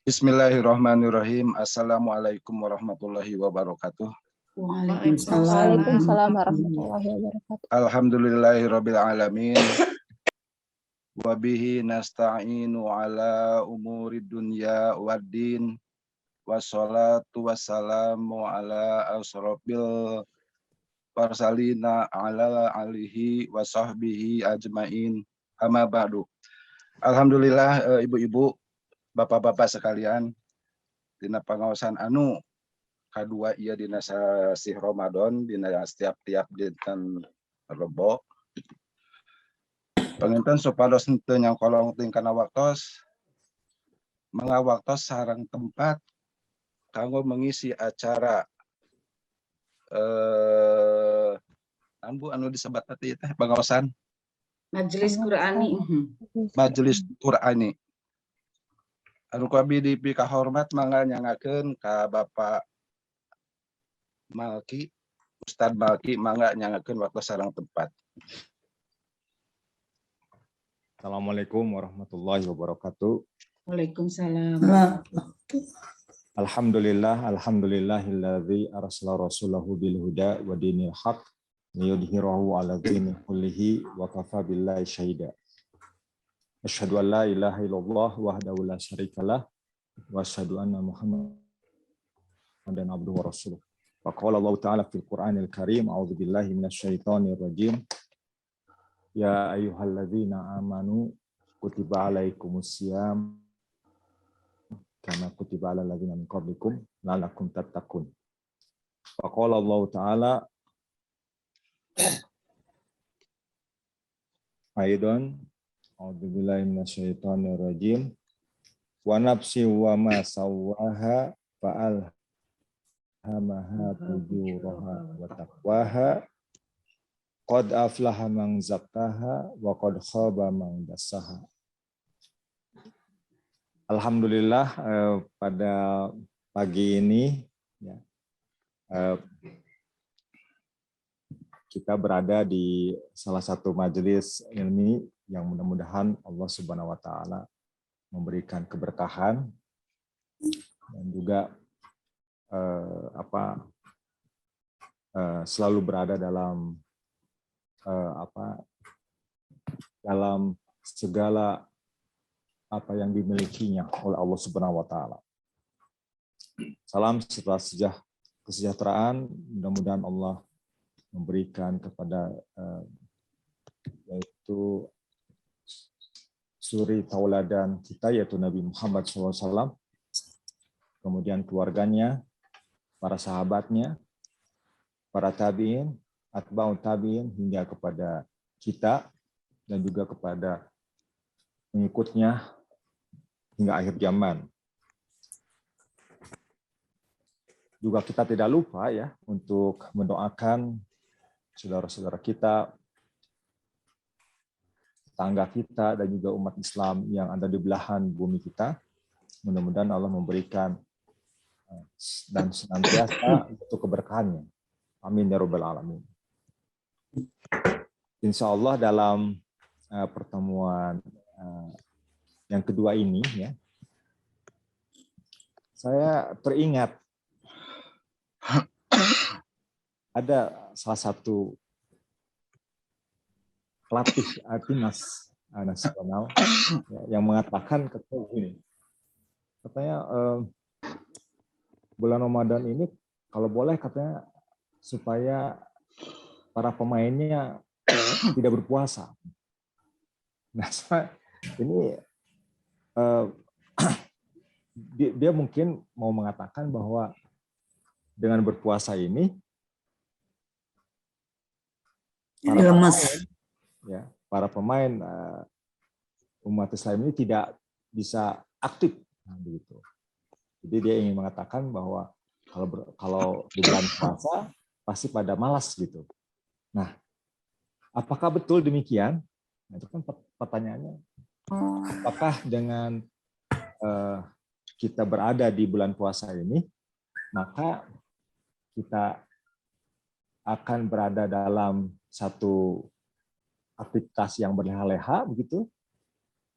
Bismillahirrahmanirrahim. Assalamualaikum warahmatullahi wabarakatuh. Waalaikumsalam warahmatullahi wabarakatuh. Alhamdulillahirabbil alamin. Wa bihi nasta'inu ala umuri dunya waddin. Wassalatu wassalamu ala asrofil parsalina ala alihi wa sahbihi ajmain. Amma ba'du. Alhamdulillah, ibu-ibu, bapak-bapak sekalian, dina pangaosan anu kadua ieu dina sasih Ramadan dina setiap dinten Rebo. Panginten supados henteu nyangkolong ting kana waktos mangga waktos sareng tempat kanggo mengisi acara ambu anu disebat teh pangaosan Majelis Qur'ani. Majelis Qur'ani. Anu kuabi dipi kahormat mangga nyangakeun ka Bapak Malki, Ustadz Malki, mangga nyangakeun waktu sareng tempat. Assalamualaikum warahmatullahi wabarakatuh. Waalaikumsalam. Alhamdulillahilladzi arsala rasulahu bil huda wa dinil haq liyudhhirahu 'ala dini kullihi wa kafa billahi syahida. Asyhadu an la ilaha illallah wahdahu la syarikalah wa asyhadu anna Muhammadan abduhu wa rasuluh. Wa qala Allah ta'ala fil Qur'anil Karim, a'udzu billahi minasyaitonir rajim. Ya ayyuhalladzina amanu kutiba alaikumusiyam kama kutiba alal ladzina min qablikum la'allakum tattaqun. Wa qala Allah ta'ala aidan, a'udzu billahi minasyaitonir rajim. Wa nafsi wa ma sawwaha fa'al hamaha fujuraha wa taqwaha qad aflaha man zakkaha wa qad khaba man dassaha. Alhamdulillah, pada pagi ini ya, kita berada di salah satu majelis ilmi yang mudah-mudahan Allah Subhanahu wa taala memberikan keberkahan dan juga selalu berada dalam dalam segala apa yang dimilikinya oleh Allah Subhanahu wa taala. Salam serta kesejahteraan, mudah-mudahan Allah memberikan kepada yaitu suri tauladan kita yaitu Nabi Muhammad SAW, kemudian keluarganya, para sahabatnya, para tabi'in, atba'ut tabi'in, hingga kepada kita dan juga kepada pengikutnya hingga akhir zaman. Juga kita tidak lupa ya untuk mendoakan saudara-saudara kita, tetangga kita, dan juga umat Islam yang ada di belahan bumi kita. Mudah-mudahan Allah memberikan dan senantiasa untuk keberkahannya. Amin ya rabbal alamin. Insya Allah dalam pertemuan yang kedua ini ya, saya teringat ada salah satu pelatih timnas nasional yang mengatakan katanya bulan Ramadan ini kalau boleh katanya supaya para pemainnya tidak berpuasa. Nah, ini dia mungkin mau mengatakan bahwa dengan berpuasa ini para pemain umat Islam ini tidak bisa aktif, begitu. Jadi dia ingin mengatakan bahwa kalau di bulan puasa pasti pada malas gitu. Nah, apakah betul demikian? Nah, itu kan pertanyaannya. Apakah dengan kita berada di bulan puasa ini, maka kita akan berada dalam satu aktivitas yang berleha-leha begitu,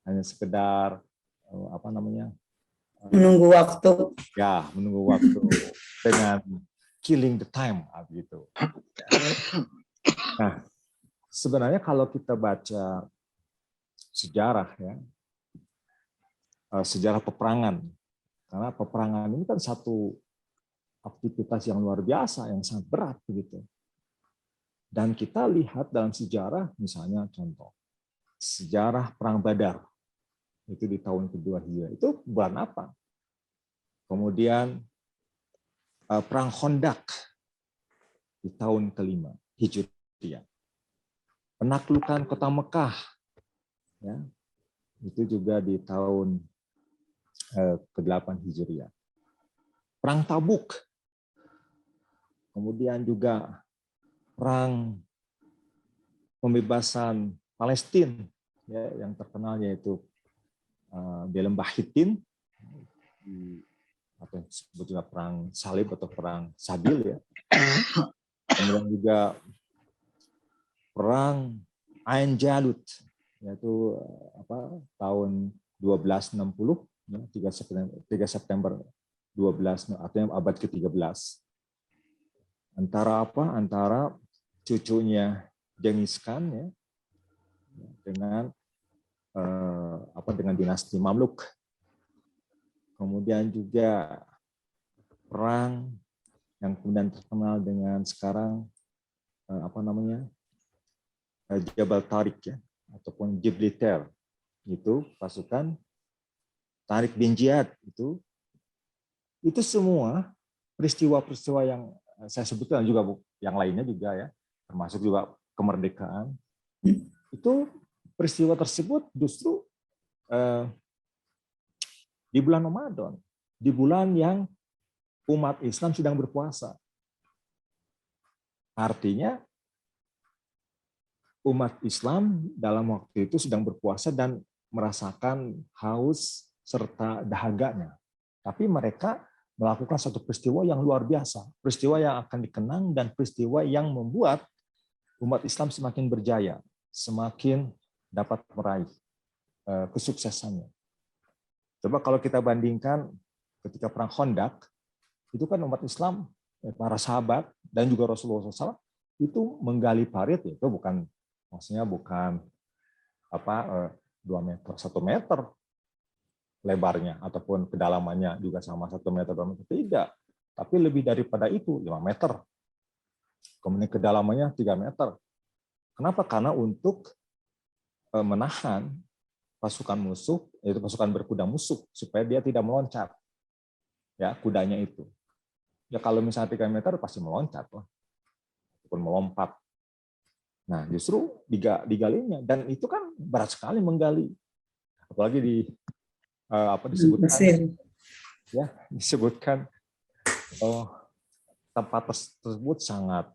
hanya sekedar Menunggu waktu. Ya, menunggu waktu dengan killing the time gitu. Nah, sebenarnya kalau kita baca sejarah ya, sejarah peperangan, karena peperangan ini kan satu aktivitas yang luar biasa, yang sangat berat begitu. Dan kita lihat dalam sejarah, misalnya contoh sejarah Perang Badar itu di tahun kedua Hijriah, itu bulan apa? Kemudian Perang Khandaq di tahun kelima Hijriah. Penaklukan kota Mekah ya, itu juga di tahun ke-8 Hijriah. Perang Tabuk, kemudian juga perang pembebasan Palestina ya, yang terkenal yaitu di Lembah Hittin, atau disebut juga perang salib atau perang Sabil ya. Kemudian juga perang Ain Jalut, yaitu tahun 1260 ya, 3 September 12 artinya abad ke-13. Antara cucunya Genghis Khan ya, dengan dengan dinasti Mamluk. Kemudian juga perang yang kemudian terkenal dengan sekarang Jabal Tariq ya, ataupun Gibraltar, itu pasukan Tariq bin Ziyad itu semua peristiwa-peristiwa yang saya sebutkan, juga yang lainnya juga ya, termasuk juga kemerdekaan. Itu peristiwa tersebut justru di bulan Ramadan, di bulan yang umat Islam sedang berpuasa. Artinya umat Islam dalam waktu itu sedang berpuasa dan merasakan haus serta dahaganya. Tapi mereka melakukan satu peristiwa yang luar biasa, peristiwa yang akan dikenang dan peristiwa yang membuat umat Islam semakin berjaya, semakin dapat meraih kesuksesannya. Coba kalau kita bandingkan ketika perang Khandaq, itu kan umat Islam, para sahabat dan juga Rasulullah SAW itu menggali parit, itu bukan 2 meter, 1 meter lebarnya, ataupun kedalamannya juga sama 1 meter, 2 meter, tidak. Tapi lebih daripada itu, 5 meter. Kemudian kedalamannya 3 meter. Kenapa? Karena untuk menahan pasukan musuh, yaitu pasukan berkuda musuh, supaya dia tidak meloncat. Ya, kudanya itu. Ya kalau misalnya 3 meter pasti meloncat lah, ataupun melompat. Nah, justru digalinya, dan itu kan berat sekali menggali, apalagi disebutkan tempat tersebut sangat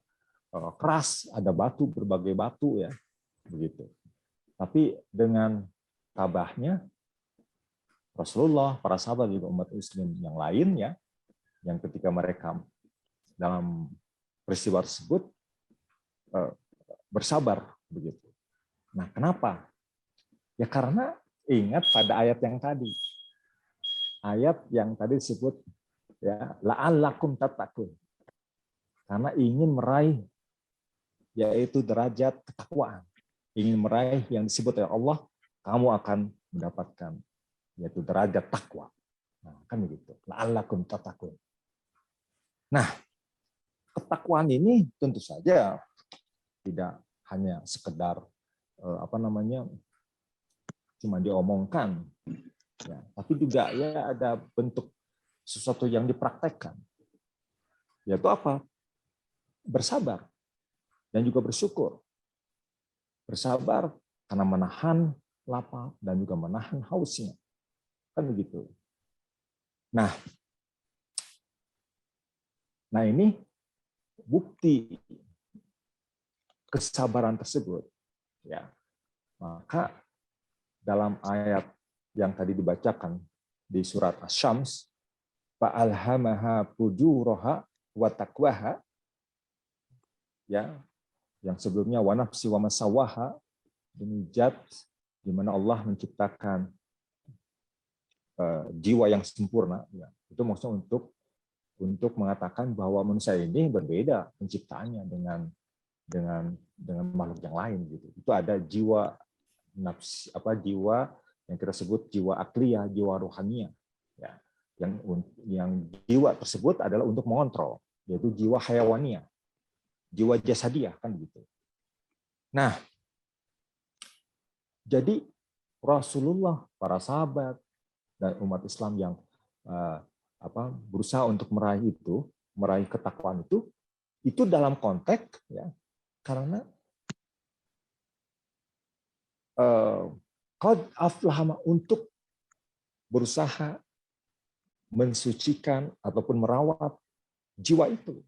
keras, ada berbagai batu ya, begitu. Tapi dengan tabahnya Rasulullah, para sahabat juga umat Muslim yang lain ya, yang ketika mereka dalam peristiwa tersebut bersabar begitu. Nah, kenapa? Ya karena ingat pada ayat yang tadi. Ayat yang tadi disebut ya, la'allakum tattaqun. Karena ingin meraih yaitu derajat ketakwaan. Ingin meraih yang disebut oleh Allah, kamu akan mendapatkan yaitu derajat takwa. Nah, kan begitu. La'allakum tattaqun. Nah, ketakwaan ini tentu saja tidak hanya sekedar cuma diomongkan, ya, tapi juga ya ada bentuk sesuatu yang dipraktekkan, yaitu apa? Bersabar dan juga bersyukur. Bersabar karena menahan lapar dan juga menahan hausnya, kan begitu. Nah ini bukti kesabaran tersebut, ya. Maka dalam ayat yang tadi dibacakan di surat Asy-Syams, fa'alhamaha fujuraha wa taqwaha, ya, yang sebelumnya wa nafsi wa masawaha, ini zat di mana Allah menciptakan jiwa yang sempurna, ya. Itu maksudnya untuk mengatakan bahwa manusia ini berbeda penciptaannya dengan makhluk yang lain gitu. Itu ada jiwa nafsi, jiwa yang kita sebut jiwa akliyah, jiwa ruhaniyah, ya. Yang jiwa tersebut adalah untuk mengontrol, yaitu jiwa hayawaniyah, jiwa jasadiyah, kan gitu. Nah, jadi Rasulullah, para sahabat dan umat Islam yang berusaha untuk meraih ketakwaan itu dalam konteks, ya, karena qad aflaha untuk berusaha mensucikan ataupun merawat jiwa itu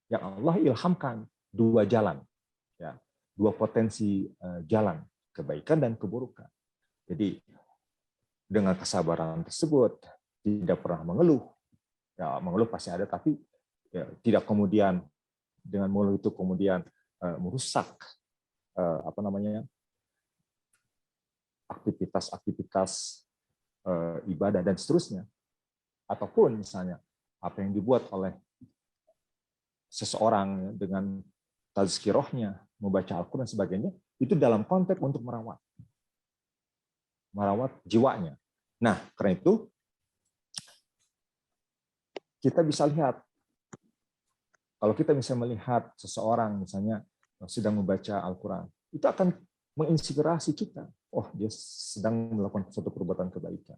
yang Allah ilhamkan dua jalan, ya, dua potensi jalan, kebaikan dan keburukan. Jadi dengan kesabaran tersebut tidak pernah mengeluh, ya, mengeluh pasti ada, tapi ya, tidak kemudian dengan mengeluh itu kemudian merusak aktivitas ibadah dan seterusnya, ataupun misalnya apa yang dibuat oleh seseorang dengan tazkirahnya, membaca Al-Quran dan sebagainya, itu dalam konteks untuk merawat jiwanya. Nah, karena itu kita bisa lihat, kalau kita bisa melihat seseorang misalnya sedang membaca Al-Quran, itu akan menginspirasi kita. Oh, dia sedang melakukan suatu perbuatan kebaikan.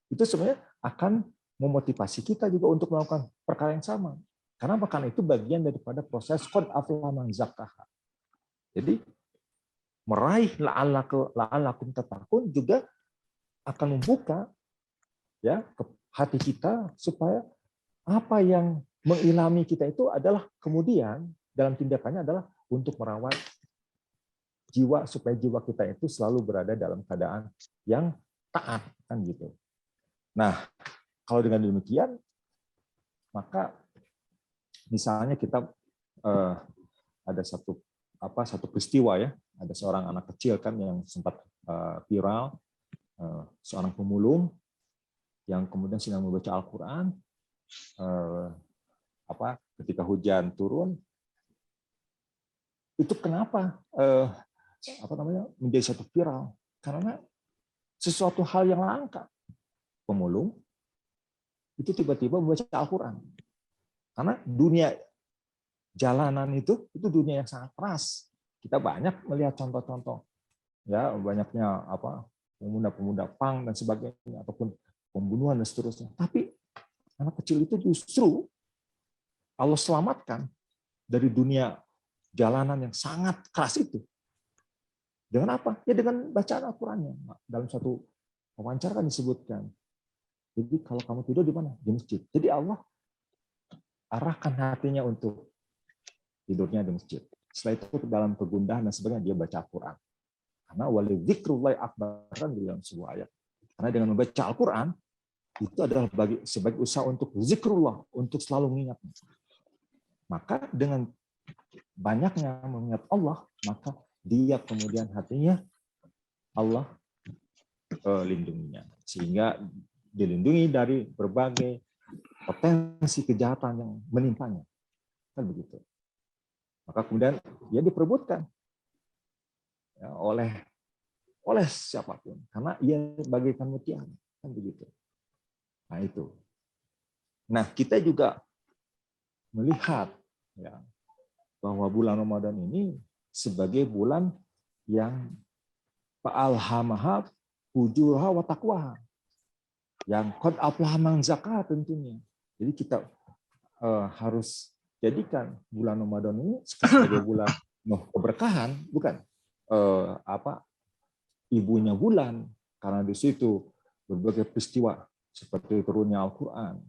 Itu sebenarnya akan memotivasi kita juga untuk melakukan perkara yang sama. Karena itu bagian daripada proses qad aflaha man zakkaha. Jadi meraih la'allakum tattaqun juga akan membuka, ya, hati kita supaya apa yang mengilhami kita itu adalah kemudian dalam tindakannya adalah untuk merawat jiwa supaya jiwa kita itu selalu berada dalam keadaan yang taat, kan gitu. Nah, kalau dengan demikian maka misalnya kita ada satu peristiwa, ya, ada seorang anak kecil kan yang sempat viral, seorang pemulung yang kemudian sedang membaca Al-Quran, ketika hujan turun, itu kenapa menjadi satu viral? Karena sesuatu hal yang langka, pemulung itu tiba-tiba membaca Al-Quran. Karena dunia jalanan itu dunia yang sangat keras. Kita banyak melihat contoh-contoh, ya, banyaknya pemuda-pemuda pang dan sebagainya, ataupun pembunuhan dan seterusnya. Tapi anak kecil itu justru Allah selamatkan dari dunia jalanan yang sangat keras itu. Dengan apa? Ya dengan bacaan Al-Qurannya. Dalam satu wawancara kan disebutkan, jadi kalau kamu tidur di mana? Di masjid. Jadi Allah arahkan hatinya untuk tidurnya di masjid. Setelah itu dalam kegundahan dan sebagainya dia baca Al-Quran. Karena wali dzikrullahi akbar, kan di dalam sebuah ayat. Karena dengan membaca Al-Quran itu adalah sebagai usaha untuk zikrullah, untuk selalu mengingat. Maka dengan banyaknya mengingat Allah, maka dia kemudian hatinya Allah lindunginya, sehingga dilindungi dari berbagai potensi kejahatan yang menimpanya, kan begitu. Maka kemudian dia diperebutkan, ya, oleh siapapun, karena ia bagaikan mutiara, kan begitu. Nah itu. Nah kita juga melihat, ya, bahwa bulan Ramadan ini sebagai bulan yang fa'alhamaha fujuraha wa taqwaha, yang qad aflaha man zakkaha tentunya. Jadi kita harus jadikan bulan Ramadan ini sebagai bulan keberkahan, bukan ibunya bulan, karena di situ berbagai peristiwa seperti turunnya Al-Quran.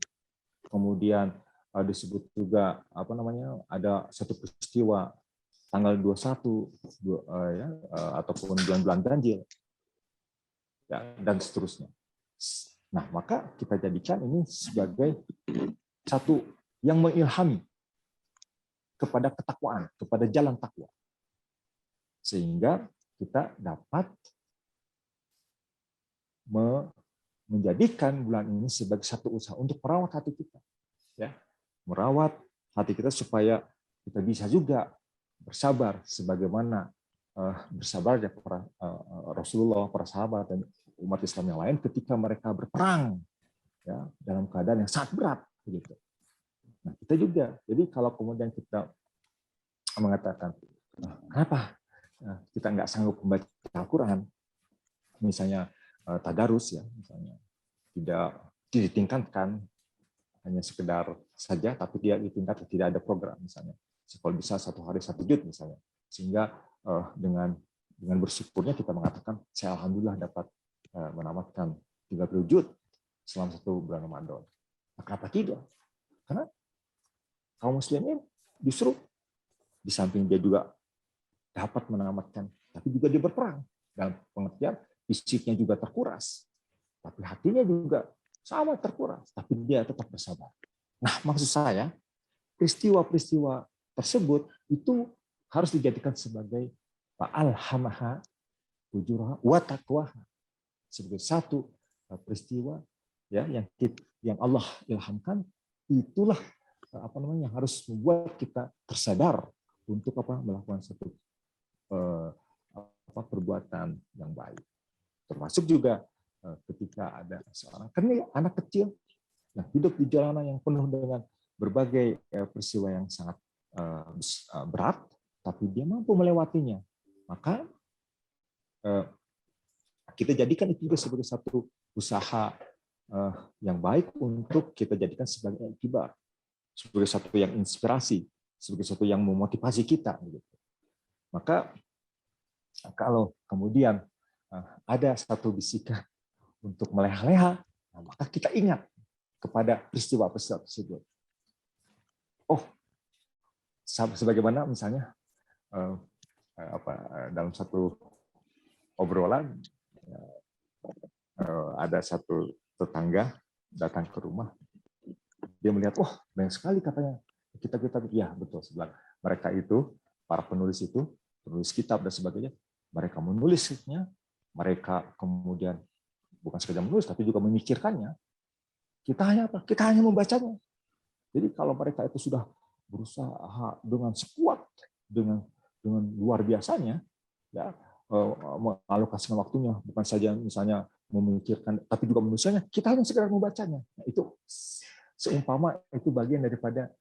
Kemudian disebut juga ada satu peristiwa tanggal 21 ataupun bulan-bulan ganjil, ya, dan seterusnya. Nah, maka kita jadikan ini sebagai satu yang mengilhami kepada ketakwaan, kepada jalan takwa. Sehingga kita dapat menjadikan bulan ini sebagai satu usaha untuk merawat hati kita, ya, merawat hati kita supaya kita bisa juga bersabar sebagaimana bersabarnya para Rasulullah, para sahabat dan umat Islam yang lain ketika mereka berperang, ya, dalam keadaan yang sangat berat, begitu. Nah, kita juga. Jadi kalau kemudian kita mengatakan, kenapa kita nggak sanggup membaca Al-Quran, misalnya tadarus, ya, misalnya tidak ditingkatkan, hanya sekedar saja, tapi dia ditingkatkan, tidak ada program, misalnya. Kalau bisa 1 hari 1 juz, misalnya. Sehingga dengan bersyukurnya kita mengatakan, saya alhamdulillah dapat menamatkan 30 juz selama 1 bulan Ramadan. Nah, kenapa tidak? Karena kaum muslimin justru di samping dia juga dapat menamatkan, tapi juga dia berperang. Dalam pengertian fisiknya juga terkuras, tapi hatinya juga sama terkuras, tapi dia tetap bersabar. Nah, maksud saya, peristiwa-peristiwa tersebut itu harus dijadikan sebagai alhamaha fujuraha wa taqwaha, sebagai satu peristiwa, ya, yang Allah ilhamkan. Itulah harus membuat kita tersadar untuk melakukan satu perbuatan yang baik. Termasuk juga ketika ada seorang anak kecil yang hidup di jalanan yang penuh dengan berbagai peristiwa yang sangat berat, tapi dia mampu melewatinya, maka kita jadikan itu juga sebagai satu usaha yang baik untuk kita jadikan sebagai iktibar, sebagai satu yang inspirasi, sebagai satu yang memotivasi kita. Maka kalau kemudian ada satu bisikan untuk meleha-leha, maka kita ingat kepada peristiwa-peristiwa tersebut. Oh, sebagaimana misalnya dalam satu obrolan, ada satu tetangga datang ke rumah, dia melihat, banyak sekali katanya kita ya betul, sebelah mereka itu, para penulis itu, penulis kitab dan sebagainya, mereka menulisnya, mereka kemudian bukan sekedar menulis tapi juga memikirkannya. Kita hanya membacanya. Jadi kalau mereka itu sudah berusaha dengan sekuat, dengan luar biasanya, ya, mengalokasikan waktunya, bukan saja misalnya memikirkan, tapi juga menulisnya, kita hanya sekedar membacanya. Nah, itu seumpama itu bagian daripada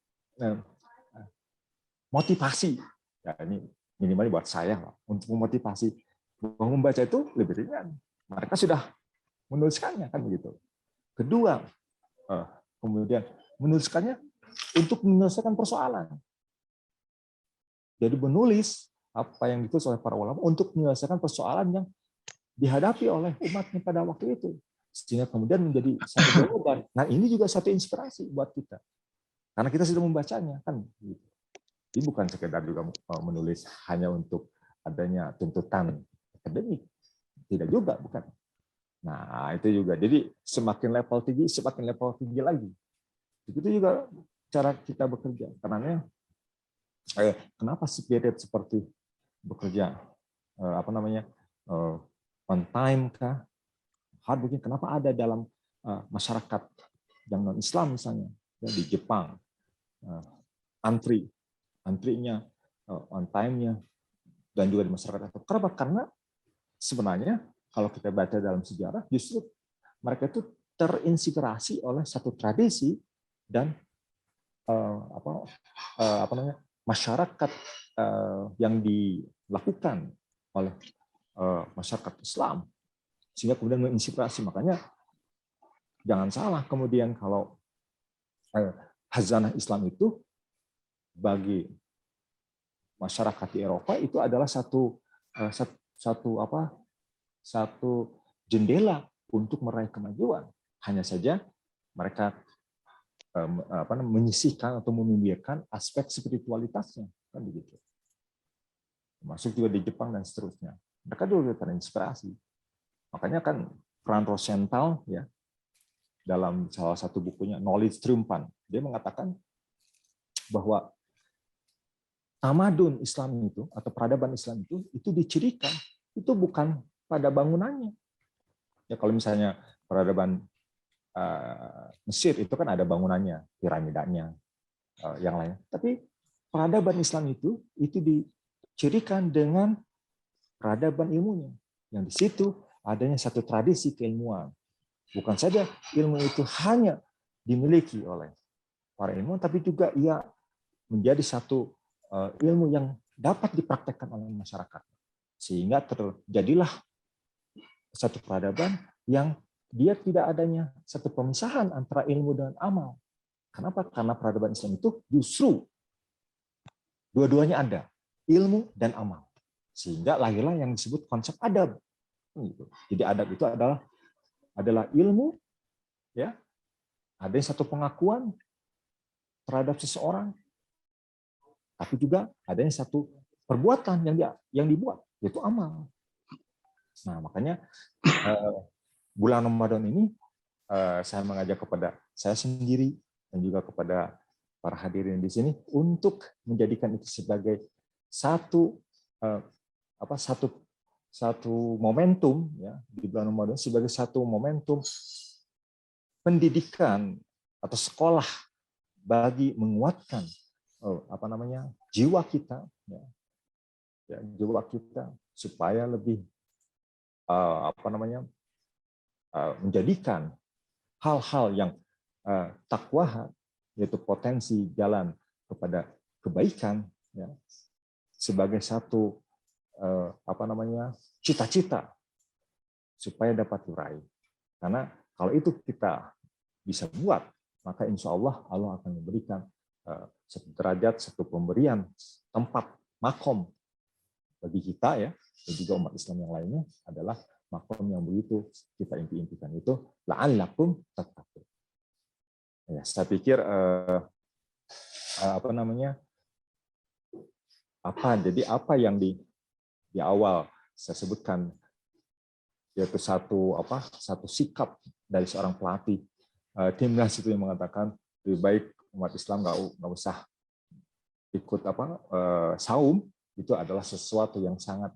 motivasi. Ya, ini minimal buat saya untuk memotivasi bahwa membaca itu lebih ringan. Mereka sudah menuliskannya, kan begitu. Kedua, kemudian menuliskannya untuk menyelesaikan persoalan. Jadi menulis apa yang ditulis oleh para ulama untuk menyelesaikan persoalan yang dihadapi oleh umatnya pada waktu itu, sehingga kemudian menjadi satu jawaban. Nah, ini juga satu inspirasi buat kita, karena kita sudah membacanya, kan. Jadi bukan sekedar juga menulis hanya untuk adanya tuntutan akademik, tidak juga, bukan. Nah, itu juga. Jadi semakin level tinggi lagi. Begitu juga cara kita bekerja. Karena kenapa spirit seperti bekerja on time kah, hard working, kenapa ada dalam masyarakat yang non Islam misalnya, ya, di Jepang, antrinya on time-nya, dan juga di masyarakat. Kenapa? Karena sebenarnya kalau kita baca dalam sejarah, justru mereka itu terinspirasi oleh satu tradisi dan masyarakat yang dilakukan oleh masyarakat Islam, sehingga kemudian menginspirasi. Makanya jangan salah kemudian kalau khazanah Islam itu bagi masyarakat di Eropa itu adalah satu jendela untuk meraih kemajuan. Hanya saja mereka menyisihkan atau membiarkan aspek spiritualitasnya, kan begitu. Termasuk juga di Jepang dan seterusnya. Mereka juga terinspirasi. Makanya kan Franz Rosenthal, ya, dalam salah satu bukunya Knowledge Triumphant, dia mengatakan bahwa tamadun Islam itu atau peradaban Islam itu dicirikan itu bukan pada bangunannya. Ya, kalau misalnya peradaban Mesir itu kan ada bangunannya, piramidanya, yang lain. Tapi peradaban Islam itu dicirikan dengan peradaban ilmunya. Yang di situ adanya satu tradisi keilmuan. Bukan saja ilmu itu hanya dimiliki oleh para ilmuwan, tapi juga ia menjadi satu ilmu yang dapat dipraktekkan oleh masyarakat. Sehingga terjadilah satu peradaban yang dia tidak adanya satu pemisahan antara ilmu dan amal. Kenapa? Karena peradaban Islam itu justru dua-duanya ada, ilmu dan amal. Sehingga lahirlah yang disebut konsep adab. Jadi adab itu adalah ilmu, ya, ada satu pengakuan terhadap seseorang, tapi juga adanya satu perbuatan yang dibuat, yaitu amal. Nah, makanya bulan Ramadan ini saya mengajak kepada saya sendiri dan juga kepada para hadirin di sini untuk menjadikan itu sebagai satu momentum, ya, di bulan Ramadan sebagai satu momentum pendidikan atau sekolah bagi menguatkan jiwa kita, ya, jiwa kita supaya lebih menjadikan hal-hal yang takwa, yaitu potensi jalan kepada kebaikan, ya, sebagai satu cita-cita supaya dapat diraih. Karena kalau itu kita bisa buat, maka insya Allah akan memberikan satu derajat, satu pemberian tempat makom bagi kita, ya, dan juga umat Islam yang lainnya adalah makom yang begitu kita impi-impikan itu la'allakum tattaqun. Ya, saya pikir jadi apa yang di awal saya sebutkan, yaitu satu sikap dari seorang pelatih timnas itu yang mengatakan lebih baik umat Islam nggak usah ikut saum, itu adalah sesuatu yang sangat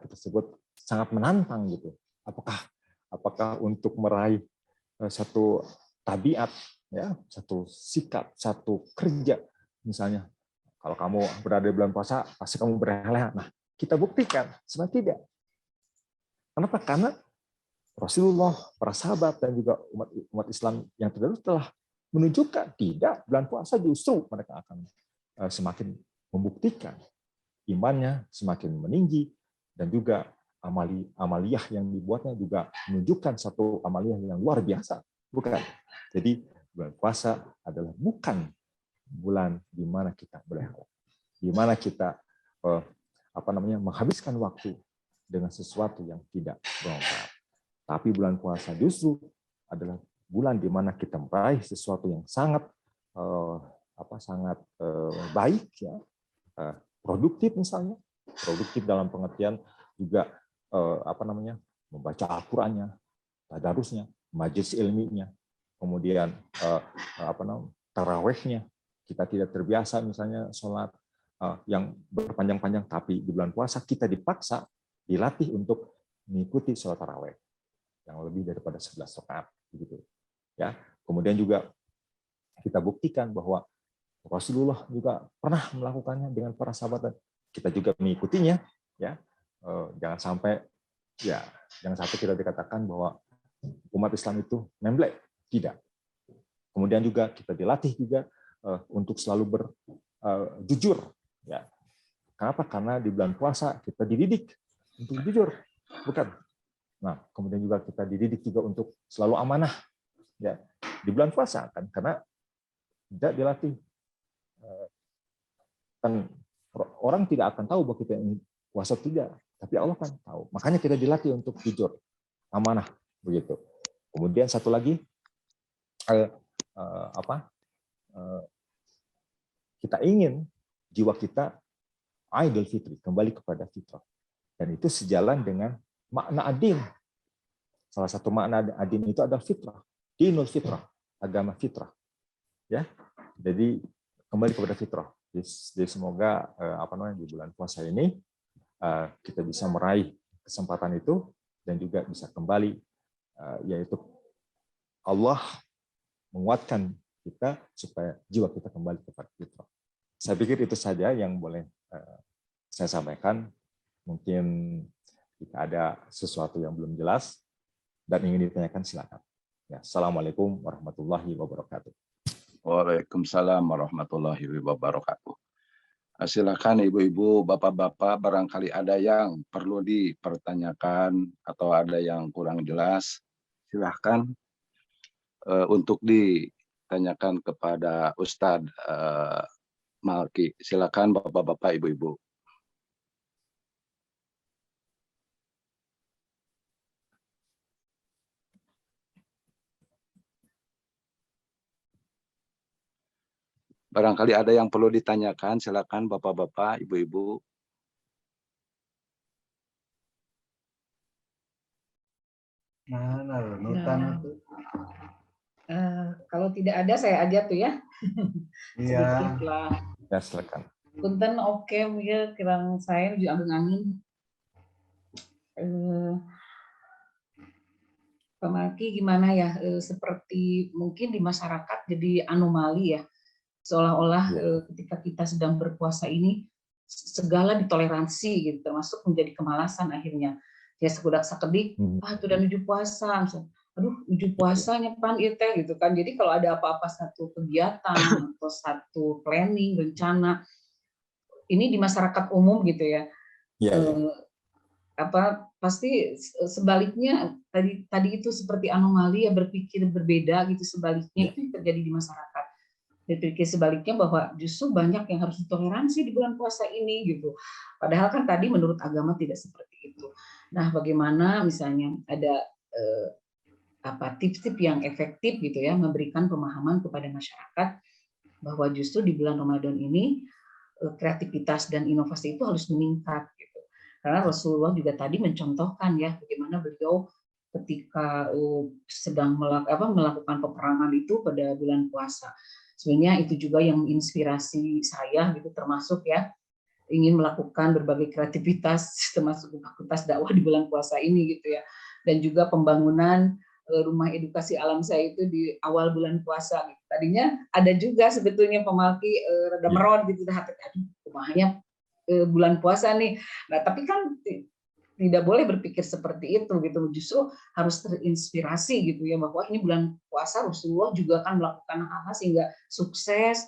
kita sebut sangat menantang gitu. Apakah untuk meraih satu tabiat, ya, satu sikap, satu kerja, misalnya kalau kamu berada di bulan puasa pasti kamu berleha-leha. Nah, kita buktikan sebenarnya tidak. Kenapa? Karena Rasulullah, para sahabat dan juga umat Islam yang terdahulu telah menunjukkan tidak, bulan puasa justru mereka akan semakin membuktikan imannya semakin meninggi, dan juga amaliyah yang dibuatnya juga menunjukkan satu amaliyah yang luar biasa. Bukan. Jadi bulan puasa adalah bukan bulan di mana kita berleha, di mana kita menghabiskan waktu dengan sesuatu yang tidak bermanfaat. Tapi bulan puasa justru adalah bulan di mana kita meraih sesuatu yang sangat baik, ya, produktif misalnya, produktif dalam pengertian juga membaca Al-Qur'annya, tadarusnya, majelis ilminya, kemudian tarawihnya. Kita tidak terbiasa misalnya sholat yang berpanjang-panjang, tapi di bulan puasa kita dipaksa, dilatih untuk mengikuti sholat tarawih yang lebih daripada 11 rakaat, begitu. Ya, kemudian juga kita buktikan bahwa Rasulullah juga pernah melakukannya dengan para sahabat, dan kita juga mengikutinya, ya. Jangan sampai kita dikatakan bahwa umat Islam itu memblek, tidak. Kemudian juga kita dilatih juga untuk selalu jujur, ya. Kenapa? Karena di bulan puasa kita dididik untuk jujur, bukan? Nah, kemudian juga kita dididik juga untuk selalu amanah, ya, di bulan puasa, kan? Karena tidak dilatih, kan orang tidak akan tahu bahwa kita ini puasa tidak, tapi Allah kan tahu. Makanya kita dilatih untuk jujur, amanah, begitu. Kemudian satu lagi, kita ingin jiwa kita Idul Fitri, kembali kepada fitrah. Dan itu sejalan dengan makna adin. Salah satu makna adin itu adalah fitrah. Dinul fitrah, agama fitrah. Ya. Jadi kembali kepada fitrah. Jadi semoga di bulan puasa ini kita bisa meraih kesempatan itu dan juga bisa kembali, yaitu Allah menguatkan kita supaya jiwa kita kembali kepada fitrah. Saya pikir itu saja yang boleh saya sampaikan. Mungkin jika ada sesuatu yang belum jelas dan ingin ditanyakan, silakan. Ya, Assalamualaikum warahmatullahi wabarakatuh. Waalaikumsalam warahmatullahi wabarakatuh. Silakan ibu-ibu, bapak-bapak, barangkali ada yang perlu dipertanyakan atau ada yang kurang jelas, silahkan untuk ditanyakan kepada Ustadz Malki. Silakan bapak-bapak, ibu-ibu. Barangkali ada yang perlu ditanyakan, silakan bapak-bapak, ibu-ibu. Mana runutan Nah. itu? Kalau tidak ada saya aja tuh ya. Iya. Sedikit lah. Ya, silakan. Punten oke ya kirang saya di angin-angin. Pak Malki gimana ya? Seperti mungkin di masyarakat jadi anomali ya. Seolah-olah ketika kita sedang berpuasa ini segala ditoleransi gitu, termasuk menjadi kemalasan akhirnya. Ya sekedak sakedik, itu udah menuju puasa, misalnya, aduh menuju puasanya pan itu gitu kan. Jadi kalau ada apa-apa satu kegiatan atau satu planning rencana ini di masyarakat umum gitu ya. Pasti sebaliknya tadi itu seperti anomali ya, berpikir berbeda gitu, sebaliknya itu yang terjadi di masyarakat. Berpikir sebaliknya bahwa justru banyak yang harus ditoleransi di bulan puasa ini gitu. Padahal kan tadi menurut agama tidak seperti itu. Nah, bagaimana misalnya ada tips-tips yang efektif gitu ya, memberikan pemahaman kepada masyarakat bahwa justru di bulan Ramadan ini kreativitas dan inovasi itu harus meningkat gitu. Karena Rasulullah juga tadi mencontohkan ya bagaimana beliau ketika sedang melakukan peperangan itu pada bulan puasa. Sebenarnya itu juga yang menginspirasi saya gitu, termasuk ya ingin melakukan berbagai kreativitas termasuk aktivitas dakwah di bulan puasa ini gitu ya. Dan juga pembangunan rumah edukasi alam saya itu di awal bulan puasa gitu. Tadinya ada juga sebetulnya Pak Malki rada meron gitu, rumahnya bulan puasa nih. Nah, tapi kan tidak boleh berpikir seperti itu gitu, justru harus terinspirasi gitu ya, bahwa ini bulan puasa Rasulullah juga kan melakukan hal-hal sehingga sukses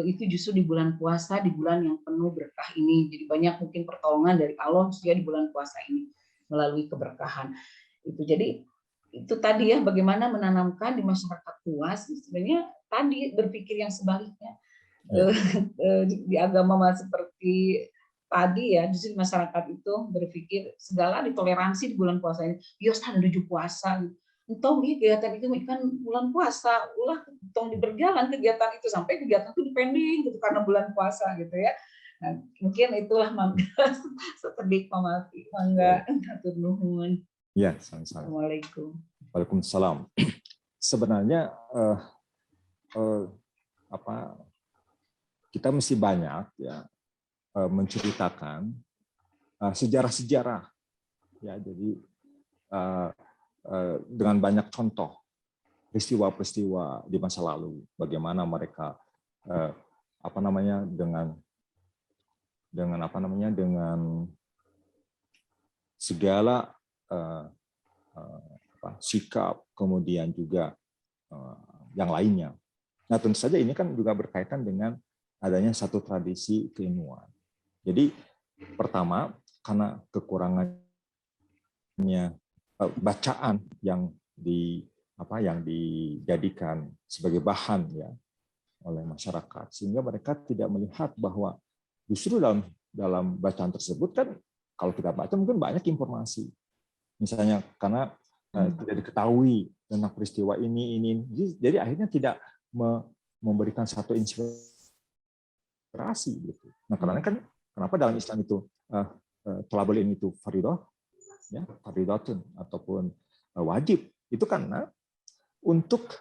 itu justru di bulan puasa, di bulan yang penuh berkah ini. Jadi banyak mungkin pertolongan dari Allah di bulan puasa ini melalui keberkahan itu. Jadi itu tadi ya, bagaimana menanamkan di masyarakat luas sebenarnya tadi berpikir yang sebaliknya. Di agama seperti tadi ya, justru masyarakat itu berpikir segala ditoleransi di bulan puasa ini. Yos menuju puasa, entong kegiatan itu kan bulan puasa, ulah entong berjalan kegiatan itu sampai kegiatan itu dipending gitu karena bulan puasa gitu ya. Nah, mungkin itulah mangga seperti Pak Malki, mangga atur nuhun. Ya, sama-sama. Assalamualaikum. Waalaikumsalam. Sebenarnya kita mesti banyak ya menceritakan sejarah-sejarah ya, jadi dengan banyak contoh peristiwa-peristiwa di masa lalu, bagaimana mereka dengan segala sikap, kemudian juga yang lainnya. Nah, tentu saja ini kan juga berkaitan dengan adanya satu tradisi keilmuan. Jadi pertama, karena kekurangannya bacaan yang dijadikan sebagai bahan ya oleh masyarakat, sehingga mereka tidak melihat bahwa justru dalam bacaan tersebut kan kalau kita baca mungkin banyak informasi. Misalnya karena tidak diketahui tentang peristiwa ini, jadi akhirnya tidak memberikan satu inspirasi gitu. Nah, karena kan kenapa dalam Islam itu thalabul ilmi itu fardhu ya, fardhatun ataupun wajib, itu karena untuk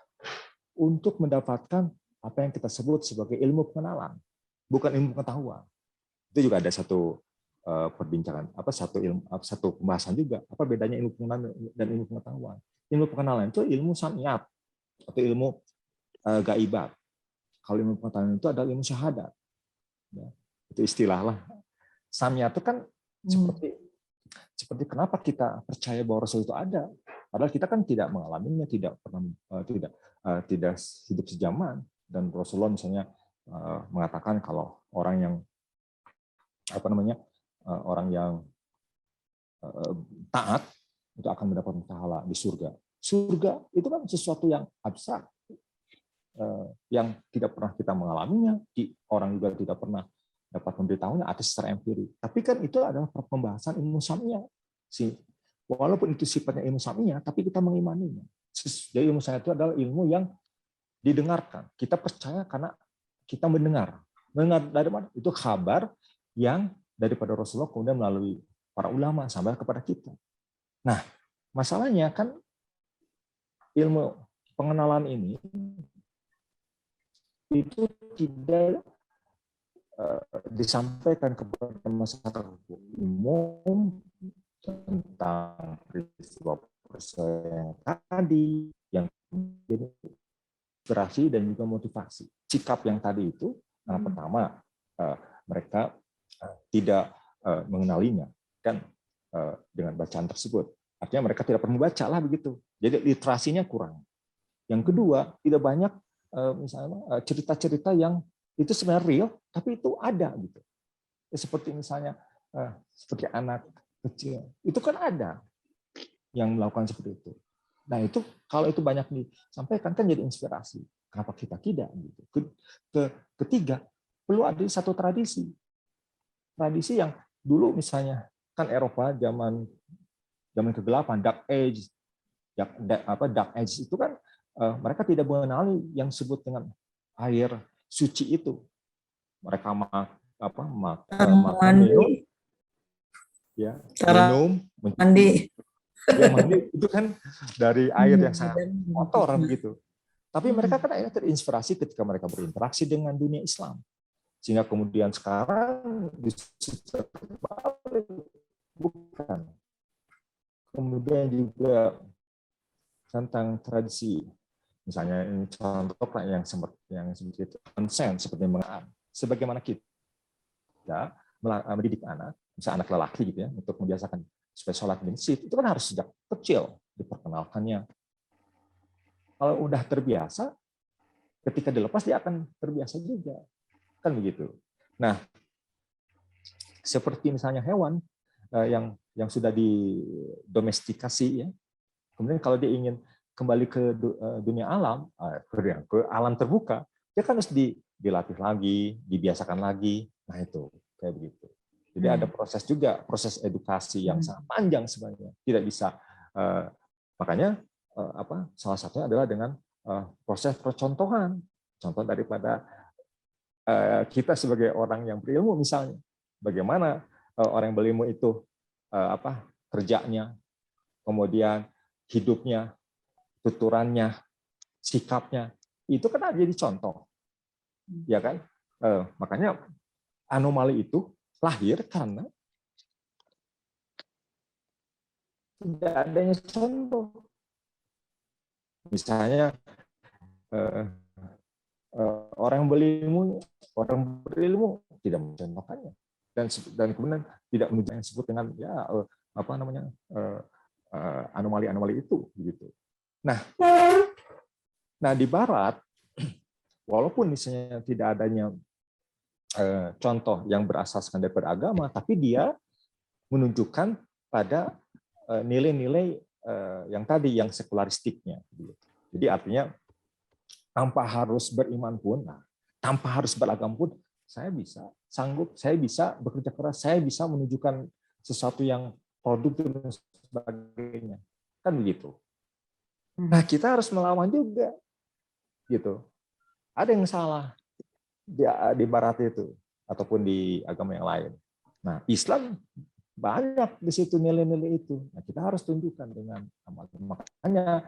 mendapatkan apa yang kita sebut sebagai ilmu pengenalan, bukan ilmu pengetahuan. Itu juga ada satu perbincangan satu pembahasan juga, apa bedanya ilmu pengenalan dan ilmu pengetahuan. Ilmu pengenalan itu ilmu samiyat atau ilmu gaibat. Kalau ilmu pengetahuan itu adalah ilmu syahadat. Ya, itu istilah lah. Samiyat itu kan seperti kenapa kita percaya bahwa Rasul itu ada, padahal kita kan tidak mengalaminya, tidak pernah tidak hidup sejaman. Dan Rasulullah misalnya mengatakan kalau orang yang orang yang taat itu akan mendapat pahala di surga. Surga itu kan sesuatu yang abstrak, yang tidak pernah kita mengalaminya, orang juga tidak pernah dapat memberitahunya atas secara empirik. Tapi kan itu adalah pembahasan ilmu samiyah. Walaupun itu sifatnya ilmu samiyah, tapi kita mengimaninya. Jadi ilmu samiyah itu adalah ilmu yang didengarkan. Kita percaya karena kita mendengar. Mendengar dari mana? Itu kabar yang daripada Rasulullah kemudian melalui para ulama sampai kepada kita. Nah, masalahnya kan ilmu pengenalan ini itu tidak disampaikan kepada masyarakat umum tentang peristiwa yang tadi, yang menjadi inspirasi dan juga motivasi. Sikap yang tadi itu, yang pertama mereka tidak mengenalinya kan dengan bacaan tersebut. Artinya mereka tidak pernah membaca lah begitu. Jadi literasinya kurang. Yang kedua, tidak banyak misalnya cerita-cerita yang itu sebenarnya real, tapi itu ada gitu. Ya, seperti misalnya seperti anak kecil, itu kan ada yang melakukan seperti itu. Nah itu kalau itu banyak disampaikan kan jadi inspirasi. Kenapa kita tidak? Gitu. Ketiga, perlu ada satu tradisi yang dulu misalnya kan Eropa zaman kegelapan, Dark Age itu kan mereka tidak mengenali yang disebut dengan air suci itu. Mereka makan, minum, ya, minum, mandi. Ya, mandi itu kan dari air yang sangat kotor begitu. Tapi mereka kan akhirnya terinspirasi ketika mereka berinteraksi dengan dunia Islam. Sehingga kemudian sekarang bukan. Kemudian juga tentang tradisi. Misalnya ini contoh yang seperti itu, konsen seperti mengenal. Sebagaimana kita mendidik anak, misalnya anak lelaki gitu ya, untuk membiasakan supaya sholat di masjid, itu kan harus sejak kecil diperkenalkannya. Kalau udah terbiasa, ketika dilepas dia akan terbiasa juga, kan begitu. Nah, seperti misalnya hewan yang sudah didomestikasi, ya, kemudian kalau dia ingin kembali ke dunia alam, ke alam terbuka, dia kan harus dilatih lagi, dibiasakan lagi. Nah itu kayak begitu. Jadi ada proses juga, proses edukasi yang sangat panjang sebenarnya. Tidak bisa, makanya salah satunya adalah dengan proses percontohan. Contoh daripada kita sebagai orang yang berilmu misalnya, bagaimana orang yang berilmu itu kerjanya, kemudian hidupnya, tuturannya, sikapnya, itu kan ada jadi contoh, ya kan? Makanya anomali itu lahir karena tidak adanya contoh. Misalnya orang berilmu tidak mencontohkannya, dan kemudian tidak menunjukkan yang disebut dengan anomali-anomali itu, begitu. Nah di Barat, walaupun misalnya tidak adanya contoh yang berasaskan daripada agama, tapi dia menunjukkan pada nilai-nilai yang tadi, yang sekularistiknya. Jadi artinya tanpa harus beriman pun, tanpa harus beragama pun, saya bisa sanggup, saya bisa bekerja keras, saya bisa menunjukkan sesuatu yang produktif dan sebagainya, kan begitu. Nah kita harus melawan juga, gitu. Ada yang salah di Barat itu ataupun di agama yang lain. Nah Islam banyak di situ nilai-nilai itu. Nah kita harus tunjukkan dengan amal. Makanya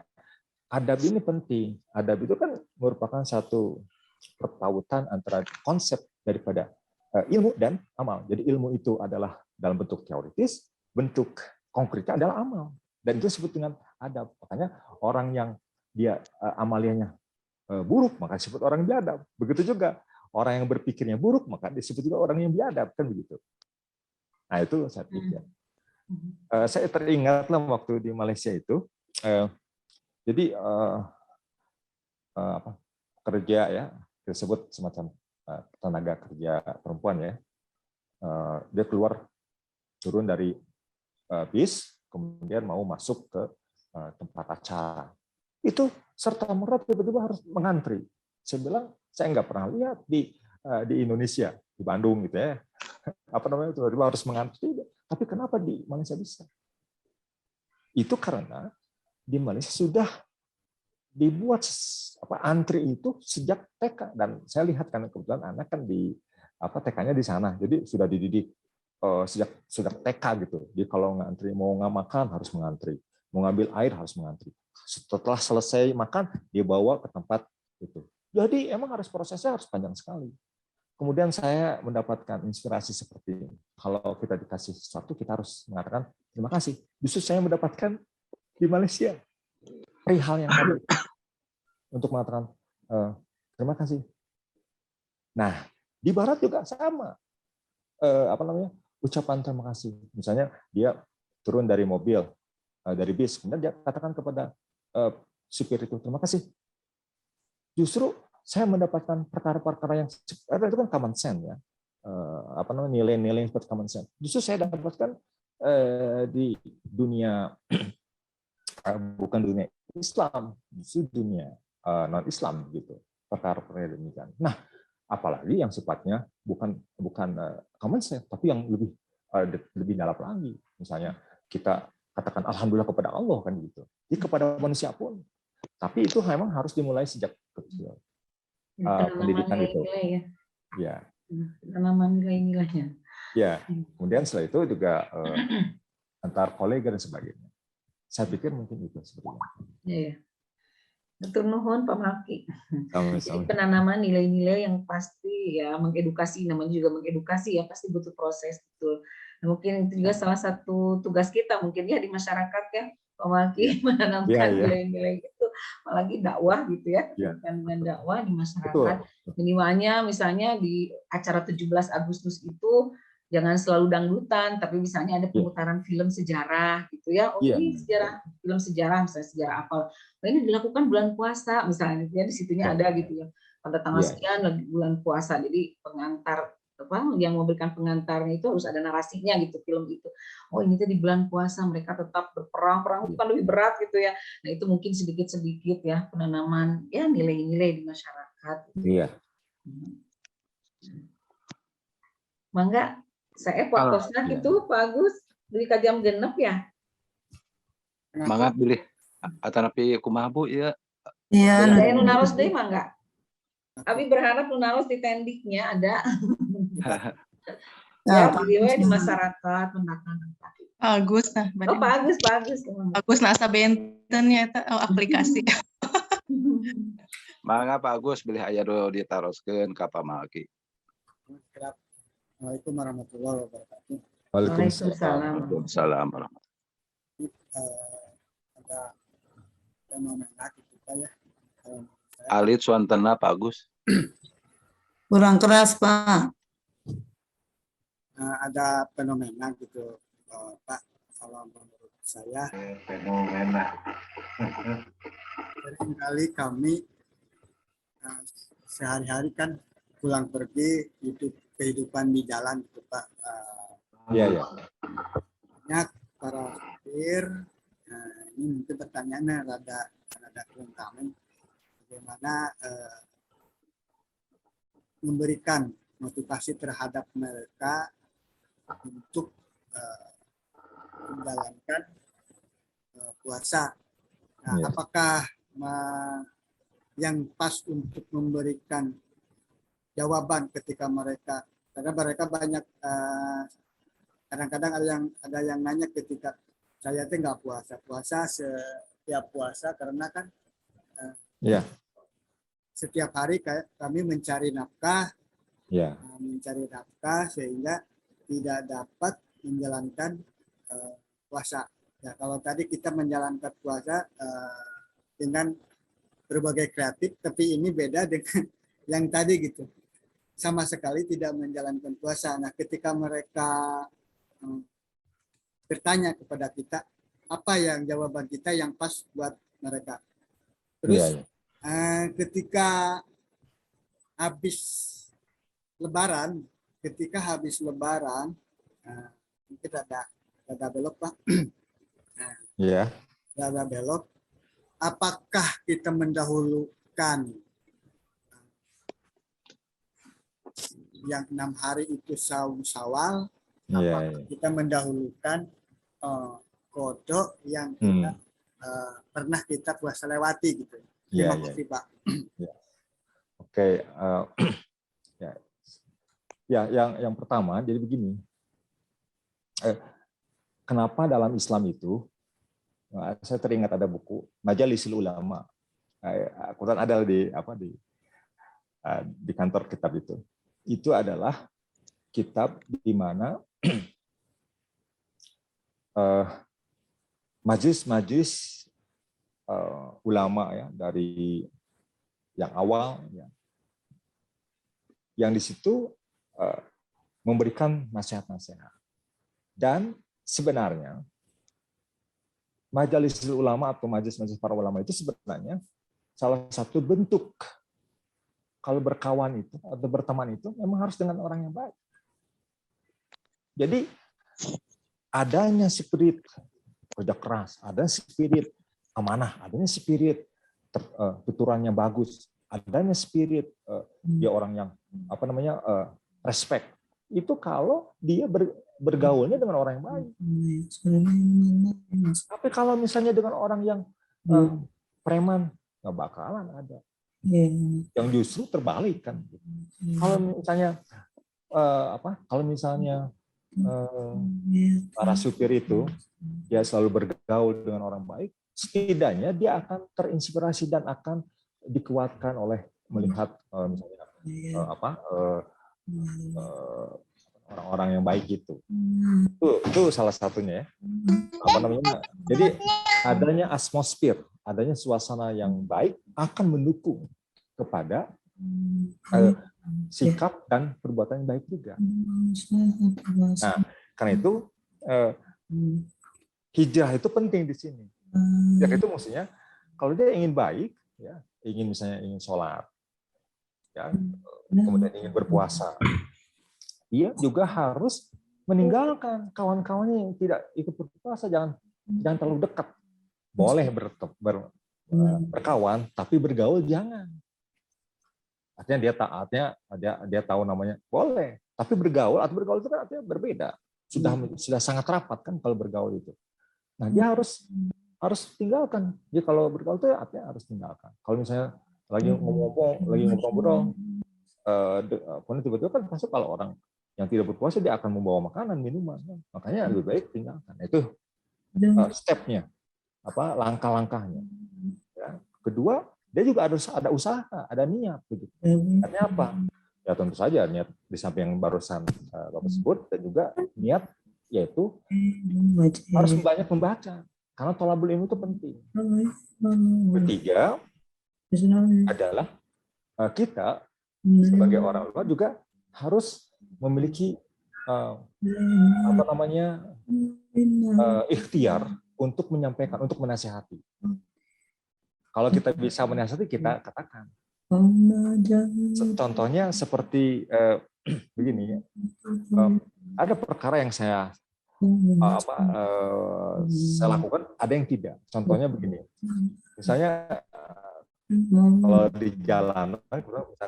adab ini penting. Adab itu kan merupakan satu perpautan antara konsep daripada ilmu dan amal. Jadi ilmu itu adalah dalam bentuk teoritis, bentuk konkretnya adalah amal. Dan itu disebut dengan adab. Makanya orang yang dia amaliannya buruk, maka disebut orang biadab. Begitu juga orang yang berpikirnya buruk, maka disebut juga orang yang biadab, kan begitu. Nah itu saya pikir. Saya teringatlah waktu di Malaysia itu, jadi kerja ya, disebut semacam tenaga kerja perempuan ya, dia turun dari bis, kemudian mau masuk ke tempat acara. Itu serta merta tiba-tiba harus mengantri. Saya bilang saya nggak pernah lihat di Indonesia, di Bandung gitu ya, tiba-tiba harus mengantri. Tapi kenapa di Malaysia bisa? Itu karena di Malaysia sudah dibuat antri itu sejak TK, dan saya lihat kan kebetulan anak kan di TK-nya di sana, jadi sudah dididik sejak TK gitu. Jadi kalau ngantri, mau nggak makan harus mengantri, mau ngambil air harus mengantri. Setelah selesai makan dibawa ke tempat itu. Jadi emang prosesnya harus panjang sekali. Kemudian saya mendapatkan inspirasi seperti ini. Kalau kita dikasih sesuatu, kita harus mengatakan terima kasih. Justru saya mendapatkan di Malaysia perihal yang tadi untuk mengatakan terima kasih. Nah, di Barat juga sama. Ucapan terima kasih. Misalnya dia turun dari mobil, dari bis, kemudian dia katakan kepada supir itu terima kasih. Justru saya mendapatkan perkara-perkara yang itu kan common sense ya, nilai-nilai yang seperti common sense. Justru saya dapatkan di dunia bukan dunia Islam, justru dunia non Islam gitu, perkara-perkara demikian. Nah, apalagi yang sifatnya bukan common sense, tapi yang lebih dalam lagi. Misalnya kita katakan alhamdulillah kepada Allah kan gitu. Jadi kepada manusia pun. Tapi itu memang harus dimulai sejak kecil. Pendidikan itu. Ya. Penanaman nilai-nilainya. Ya. Kemudian setelah itu juga antar kolega dan sebagainya. Saya pikir mungkin itu seperti itu. Iya. Matur nuhun Pak Malki. Sama-sama. Penanaman nilai-nilai yang pasti ya, mengedukasi, namanya juga mengedukasi ya, pasti butuh proses betul. Nah, mungkin itu juga salah satu tugas kita mungkin ya di masyarakat ya, Pak Malki, menanamkan nilai-nilai itu, apalagi dakwah gitu ya, dengan dakwah di masyarakat. Minimalnya misalnya di acara 17 Agustus itu jangan selalu dangdutan, tapi misalnya ada pemutaran film sejarah gitu ya. Oh ini sejarah, film sejarah, misalnya sejarah apa. Nah, ini dilakukan bulan puasa misalnya, ya di situnya ada gitu ya. Pada tanggal sekian lagi bulan puasa. Jadi pengantar yang memberikan pengantarnya itu harus ada narasinya gitu film itu. Oh ini tuh di bulan puasa mereka tetap berperang, perang itu kan lebih berat gitu ya. Nah itu mungkin sedikit-sedikit ya penanaman ya nilai-nilai di masyarakat. Iya. Mangga saya fokusnya gitu Pak Agus beli ka jam genep ya. Mangga pilih atanapi kumaha Bu ya. Iya. Saya nunaros deui mangga. Abi berharap nunaros di tendiknya ada. Ya, beliau di masyarakat mendatang. Agus nah. Oh, Pak Agus. Agus nasa bentennya itu aplikasi. Mangga Pak Agus bilih aya do ditaroskeun ka Pak Malki. Assalamualaikum warahmatullahi wabarakatuh. Waalaikumsalam. Waalaikumsalam warahmatullahi. Ada fenomena kita ya. Alit suantena Pak Agus. Kurang keras Pak. Ada fenomena gitu Pak, kalau menurut saya Fenomena. seringkali kami sehari-hari kan pulang pergi hidup kehidupan di jalan gitu Pak. Iya. Banyak para supir. Ini mungkin pertanyaannya rada kurang kami. Bagaimana memberikan motivasi terhadap mereka untuk menjalankan puasa. Nah, apakah yang pas untuk memberikan jawaban ketika mereka, karena mereka banyak kadang-kadang ada yang nanya ketika saya tuh nggak puasa setiap puasa karena kan setiap hari kami mencari nafkah, sehingga tidak dapat menjalankan puasa. Ya, kalau tadi kita menjalankan puasa dengan berbagai kreatif, tapi ini beda dengan yang tadi gitu. Sama sekali tidak menjalankan puasa. Nah, ketika mereka bertanya kepada kita, apa yang jawaban kita yang pas buat mereka. Terus ketika habis Lebaran, mungkin ada belok Pak. Iya. Ada belok. Apakah kita mendahulukan yang 6 hari itu saum Syawal? Apakah kita mendahulukan kodok yang kita pernah kita puasa lewati gitu? Terima kasih Pak. Oke. Yang pertama, jadi begini. Kenapa dalam Islam itu, saya teringat ada buku Majalisul Ulama. Quran ada di kantor kitab itu. Itu adalah kitab di mana majlis ulama ya, dari yang awal ya, yang di situ memberikan nasihat-nasihat. Dan sebenarnya majelis ulama atau majelis para ulama itu sebenarnya salah satu bentuk kalau berkawan itu atau berteman itu memang harus dengan orang yang baik. Jadi adanya spirit kerja keras, ada spirit amanah, adanya spirit tuturannya bagus, adanya spirit dia orang yang respect. Itu kalau dia bergaulnya dengan orang yang baik. Tapi kalau misalnya dengan orang yang preman, nggak bakalan ada. Yang justru terbalik kan. Kalau misalnya para supir itu dia selalu bergaul dengan orang baik, setidaknya dia akan terinspirasi dan akan dikuatkan oleh melihat orang-orang yang baik gitu. Itu salah satunya ya. Jadi adanya atmosfer, adanya suasana yang baik akan mendukung kepada sikap dan perbuatan yang baik juga. Nah, karena itu hijrah itu penting di sini. Ya itu maksudnya kalau dia ingin baik, ya ingin sholat, ya kemudian ingin berpuasa, dia juga harus meninggalkan kawan-kawannya yang tidak ikut berpuasa. Jangan terlalu dekat. Boleh berkawan, tapi bergaul jangan. Artinya dia tahu namanya boleh, tapi bergaul itu kan artinya berbeda. Sudah sangat rapat kan kalau bergaul itu. Nah dia harus tinggalkan. Dia kalau bergaul itu artinya harus tinggalkan. Kalau misalnya lagi ngobrol, tiba-tiba kan masuk kalau orang yang tidak berpuasa dia akan membawa makanan, minuman. Makanya lebih baik tinggalkan. Itu stepnya, langkah-langkahnya. Ya. Kedua, dia juga harus ada usaha, ada niat. Begitu. Niatnya apa? Ya tentu saja niat di samping yang barusan Bapak sebut, dan juga niat yaitu harus banyak membaca. Karena thalabul ilmi itu penting. Ketiga adalah kita sebagai orang tua juga harus memiliki ikhtiar untuk menyampaikan, untuk menasihati. Kalau kita bisa menasihati, kita katakan. Contohnya seperti begini, ada perkara yang saya lakukan, ada yang tidak. Contohnya begini, misalnya kalau di jalanan,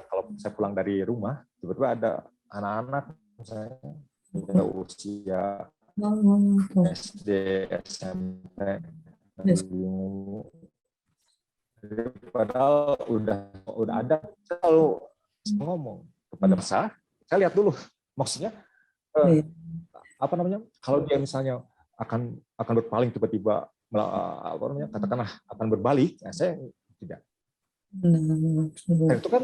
kalau saya pulang dari rumah, tiba-tiba ada anak-anak misalnya usia SD, SMP, padahal udah ada, saya selalu ngomong kepada saya lihat dulu, maksudnya kalau dia misalnya akan berpaling tiba-tiba, katakanlah akan berbalik, saya tidak. Dan itu kan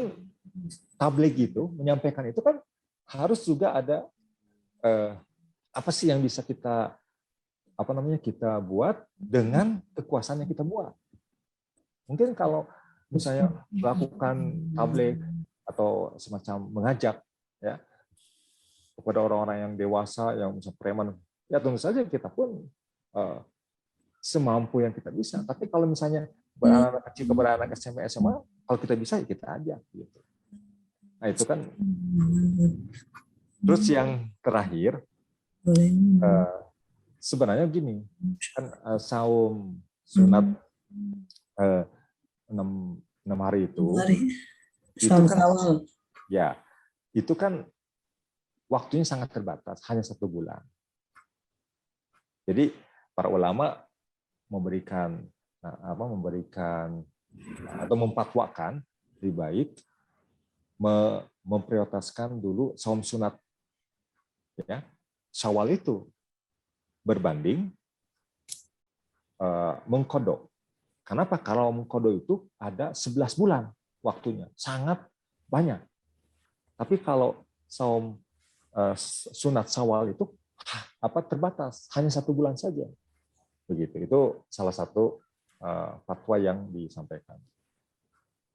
tabligh itu menyampaikan itu kan harus juga ada apa sih yang bisa kita kita buat dengan kekuasaan yang kita buat. Mungkin kalau misalnya melakukan tabligh atau semacam mengajak ya kepada orang-orang yang dewasa yang misalnya preman, ya tentu saja kita pun semampu yang kita bisa. Tapi kalau misalnya anak kecil kepada anak SMP SMA, kalau kita bisa ya kita ajak gitu. Nah itu kan. Terus yang terakhir sebenarnya gini kan, saum sunat 6 hari itu kan ya itu kan waktunya sangat terbatas, hanya 1 bulan. Jadi para ulama memberikan atau memfatwakan lebih baik memprioritaskan dulu saum sunat ya Syawal itu berbanding mengkodok. Kenapa? Kalau mengkodok itu ada 11 bulan waktunya, sangat banyak. Tapi kalau saum sunat Syawal itu terbatas, hanya 1 bulan saja. Begitu. Itu salah satu fatwa yang disampaikan.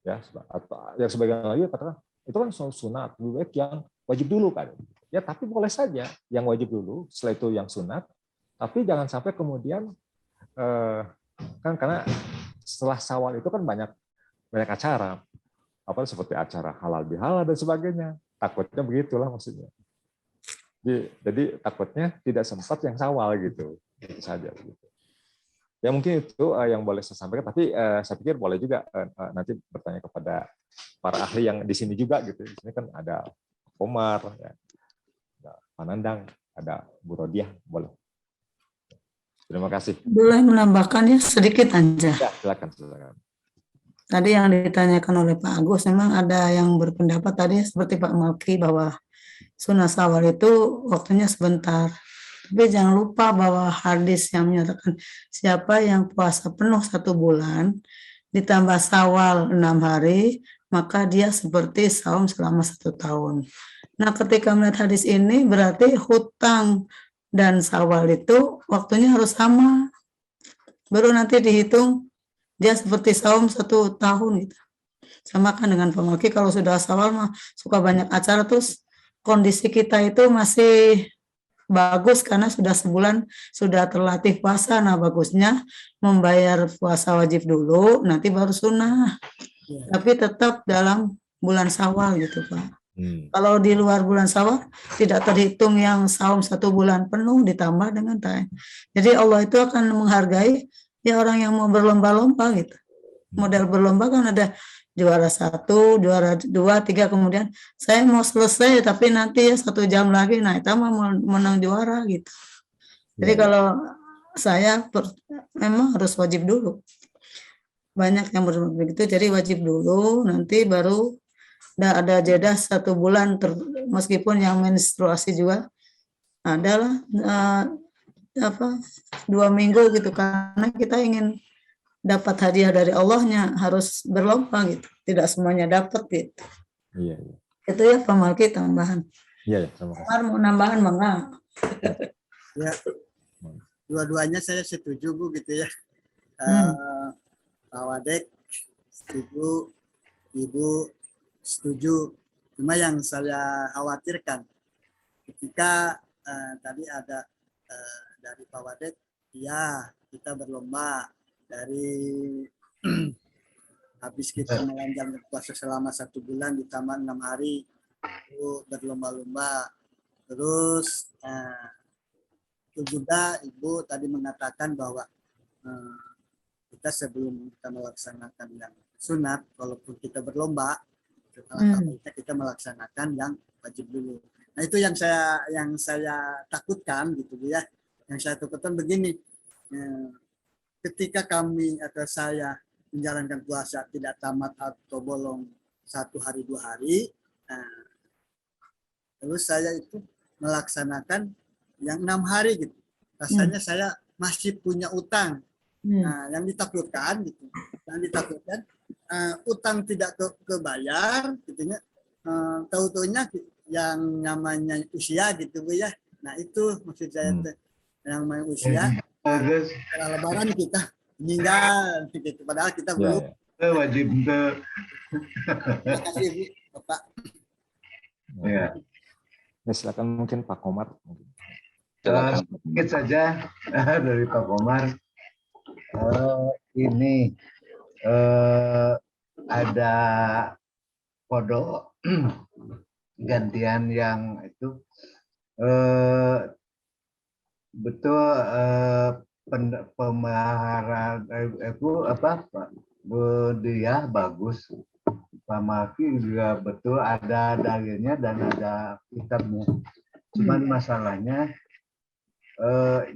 Ya, atau yang sebagian lagi katakan itu kan saum sunat, lebih baik yang wajib dulu kan. Ya, tapi boleh saja yang wajib dulu, setelah itu yang sunat. Tapi jangan sampai kemudian kan karena setelah Syawal itu kan banyak acara, seperti acara halal bihalal dan sebagainya. Takutnya begitulah maksudnya. Jadi takutnya tidak sempat yang Syawal gitu. Itu saja begitu. Ya mungkin itu yang boleh saya sampaikan, tapi saya pikir boleh juga nanti bertanya kepada para ahli yang di sini juga gitu. Di sini kan ada Omar, ya, ada Pak Nandang, ada Bu Rodiah, boleh. Terima kasih. Boleh menambahkan ya sedikit aja. Ya, silakan. Tadi yang ditanyakan oleh Pak Agus, memang ada yang berpendapat tadi seperti Pak Malki bahwa sunat Syawal itu waktunya sebentar. Tapi jangan lupa bahwa hadis yang menyatakan siapa yang puasa penuh 1 bulan ditambah Syawal 6 hari, maka dia seperti saum selama 1 tahun. Nah, ketika melihat hadis ini berarti hutang dan Syawal itu waktunya harus sama. Baru nanti dihitung dia seperti saum 1 tahun gitu. Samakan dengan pemalki, kalau sudah Syawal mah suka banyak acara, terus kondisi kita itu masih bagus karena sudah sebulan sudah terlatih puasa. Nah, bagusnya membayar puasa wajib dulu, nanti baru sunnah. Tapi tetap dalam bulan Syawal gitu, Pak. Kalau di luar bulan Syawal tidak terhitung yang saum 1 bulan penuh ditambah dengan time. Jadi Allah itu akan menghargai ya orang yang mau berlomba-lomba gitu. Model berlomba kan ada juara 1, juara 2, 3, kemudian saya mau selesai tapi nanti ya 1 jam lagi, nah itu mau menang juara gitu. Jadi kalau saya memang harus wajib dulu. Banyak yang begitu, jadi wajib dulu, nanti baru ada jeda 1 bulan, meskipun yang menstruasi juga adalah 2 minggu gitu, karena kita ingin dapat hadiah dari Allahnya, harus berlomba gitu, tidak semuanya dapat gitu. Iya. Itu ya Pak Malki tambahan. Iya, terima kasih. Omar mau nambahan Bangga? Ya, dua-duanya saya setuju Bu gitu ya. Pak Wadek setuju, Ibu setuju. Cuma yang saya khawatirkan ketika tadi ada dari Pak Wadek, ya kita berlomba dari habis kita melanjutkan puasa selama 1 bulan ditambah 6 hari itu berlomba-lomba. Terus itu juga Ibu tadi mengatakan bahwa kita sebelum kita melaksanakan yang sunat, walaupun kita berlomba, setelah kita melaksanakan yang wajib dulu. Nah itu yang saya takutkan gitu ya. Yang saya takutkan begini, ketika kami atau saya menjalankan puasa tidak tamat atau bolong 1 hari 2 hari, terus saya itu melaksanakan yang 6 hari gitu. Rasanya saya masih punya utang. Nah, yang ditakutkan gitu. Yang ditakutkan utang tidak kebayar gitu ya. Tahu-taunya yang namanya usia gitu Bu ya. Nah itu maksud saya teh. Yang main usia setelah lebaran kita meninggal gitu. Padahal kita belum. Wajib untuk. Terima kasih Bu, Bapak. Ya. Ya, silakan mungkin Pak Komar. Sedikit saja dari Pak Komar. Ini ada kodok gantian yang itu betul pemeliharaan itu apa dia bagus. Pak Maki juga betul ada dalilnya dan ada kitabnya. Cuman masalahnya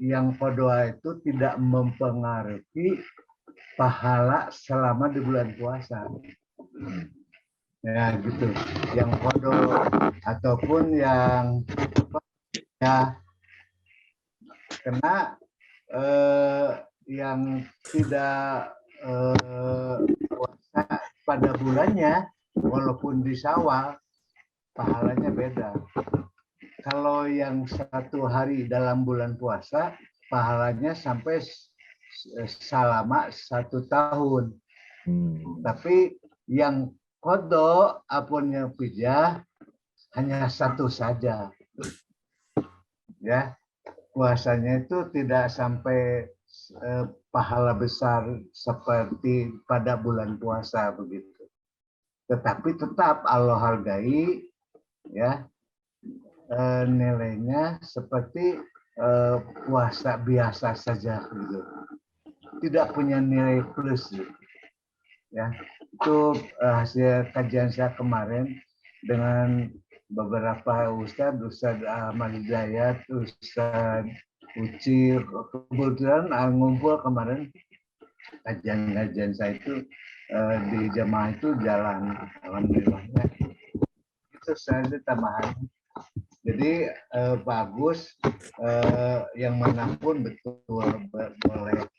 yang kodoa itu tidak mempengaruhi pahala selama di bulan puasa. Ya gitu. Yang kodo ataupun yang ya kena yang tidak puasa pada bulannya, walaupun di Syawal, pahalanya beda. Kalau yang 1 hari dalam bulan puasa, pahalanya sampai selama 1 tahun. Tapi yang qadha apun yang pijah hanya 1 saja. Ya, puasanya itu tidak sampai pahala besar seperti pada bulan puasa begitu. Tetapi tetap Allah hargai ya nilainya seperti puasa biasa saja gitu. Tidak punya nilai plus gitu. Ya, itu hasil kajian saya kemarin dengan beberapa Ustadz Ahmad Hidayat, Ustadz Uci, kebetulan ngumpul kemarin kajian-kajian saya itu di jamaah itu jalan, alhamdulillahnya. Itu saya tambahan. Jadi bagus yang manapun betul boleh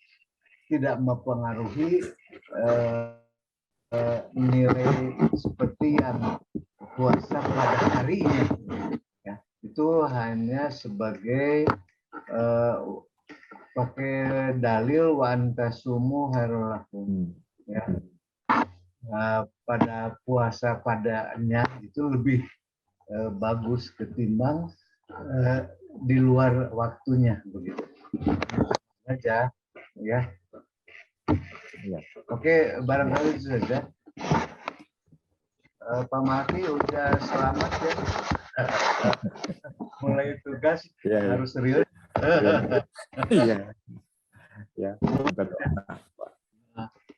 tidak mempengaruhi nilai seperti yang puasa pada harinya. Ya, itu hanya sebagai pakai dalil wa antasumu khairul lakum. Ya. Pada puasa padanya itu lebih bagus ketimbang di luar waktunya begitu. Aja ya. Oke, barangkali itu saja. Pak Maki udah selamat ya. Mulai tugas harus serius. Iya. Ya.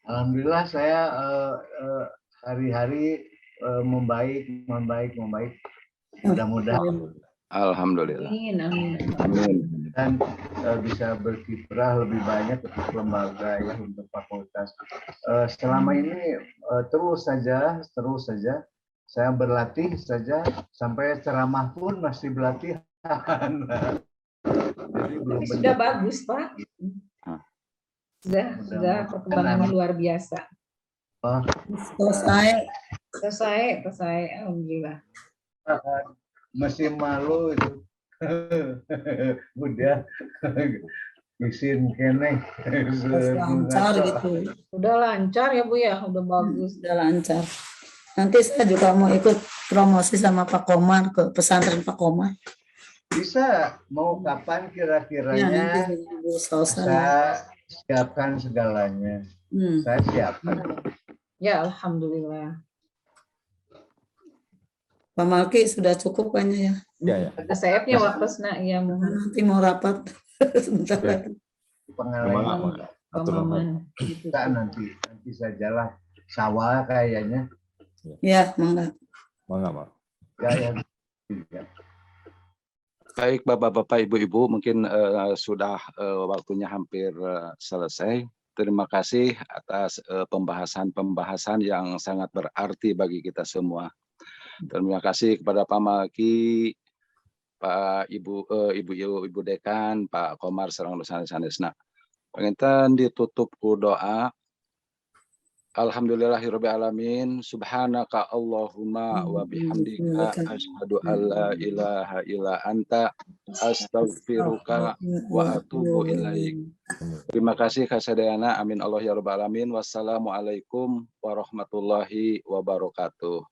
Alhamdulillah saya hari-hari membaik. Mudah-mudahan. Alhamdulillah. Amin. Dan bisa berkiprah lebih banyak untuk lembaga ya, untuk fakultas. Selama ini terus saja saya berlatih saja sampai ceramah pun masih berlatih. Jadi belum Sudah bagus Pak. Sudah perkembangannya luar biasa. Selesai. Alhamdulillah. Masih malu itu. Udah isin kene. Lancar gitu. Udah lancar ya Bu ya, udah bagus. Udah lancar. Nanti saya juga mau ikut promosi sama Pak Komar ke pesantren Pak Komar. Bisa, mau kapan kira-kiranya? Ya, nanti saya siapkan segalanya. Saya siapkan. Ya, alhamdulillah. Pak Malki sudah cukup kayaknya ya. Ya. Ada sayapnya waktu ya Nanti mau rapat sebentar lagi. Pengalaman kita nanti sajalah sawah kayaknya. Ya, mangga. Pak. Ya. Baik Bapak-bapak, Ibu-ibu, mungkin sudah waktunya hampir selesai. Terima kasih atas pembahasan yang sangat berarti bagi kita semua. Terima kasih kepada Pak Maki, Pak Ibu Dekan, Pak Komar, serang dosen sanesna. Penginten ditutup ku doa. Alhamdulillahirabbil alamin. Subhanaka Allahumma wa bihamdika asyhadu an la ilaha illa anta astaghfiruka wa atubu ilaik. Terima kasih kasadayana. Amin Allah ya rabbal alamin. Wassalamualaikum warahmatullahi wabarakatuh.